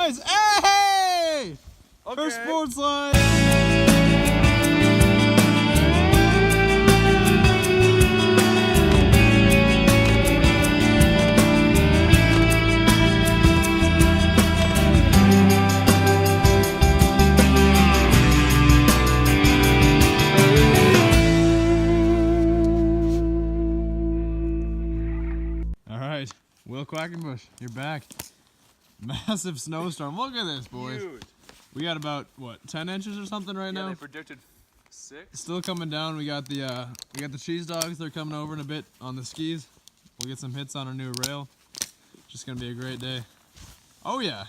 Guys, hey! Okay. First board slide. All right, Will Quackenbush, you're back. Massive snowstorm. Look at this, boys. Huge. We got about what, 10 inches or something right now. They predicted 6. Still coming down. We got the cheese dogs. They're coming over in a bit on the skis. We'll get some hits on our new rail. Just gonna be a great day. Oh yeah.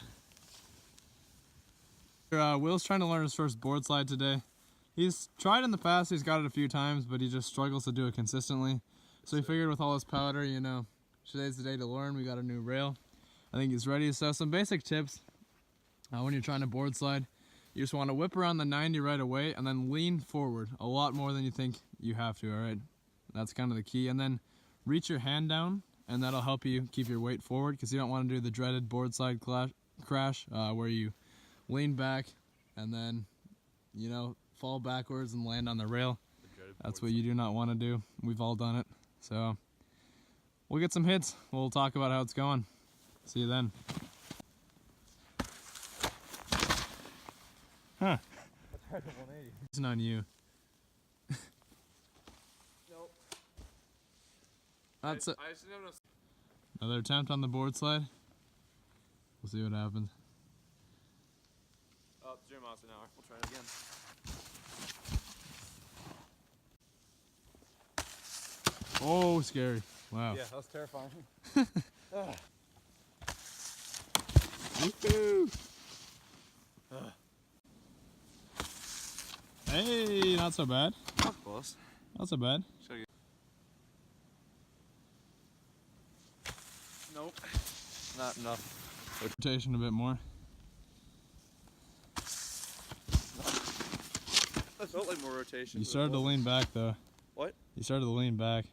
Will's trying to learn his first board slide today. He's tried in the past. He's got it a few times, but he just struggles to do it consistently. So he figured with all his powder, you know, today's the day to learn. We got a new rail. I think he's ready. So some basic tips when you're trying to board slide. You just want to whip around the 90 right away and then lean forward a lot more than you think you have to, all right? That's kind of the key. And then reach your hand down, and that'll help you keep your weight forward because you don't want to do the dreaded board slide crash where you lean back and then, you know, fall backwards and land on the rail. That's what you do not want to do. We've all done it. So we'll get some hits. We'll talk about how it's going. See you then. Huh. That's hard to 180. It's on you. Nope. That's it. Another attempt on the board slide. We'll see what happens. Oh, 0 miles an hour. We'll try it again. Oh, scary. Wow. Yeah, that was terrifying. Woo-hoo. Hey, not so bad. That's close. Not so bad. Nope. Not enough. Rotation a bit more. That felt like more rotation. You started to lean back though. What? You started to lean back.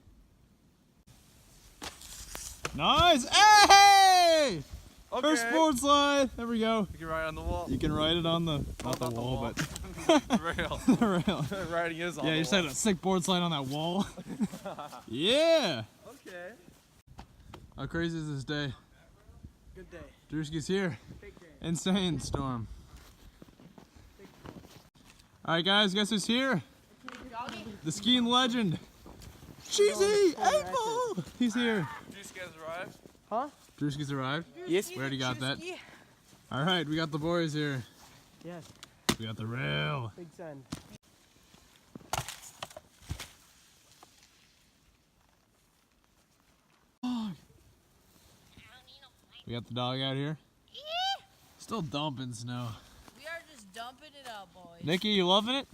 Nice! Hey! Okay. First board slide. There we go. You can ride it on the wall. You can ride it on the not the wall, but the rail. the rail. Riding is on the wall. Yeah, you just had a sick board slide on that wall. Yeah. Okay. How crazy is this day? Good day. Drewski's here. Insane storm. All right, guys. Guess who's here? The skiing legend. Cheesy April. He's here. Drewski has arrived. Huh? Drewski's arrived? Yes. We already got that. All right, we got the boys here. Yes. We got the rail. Big sand. We got the dog out here. Still dumping snow. We are just dumping it out, boys. Nikki, you loving it?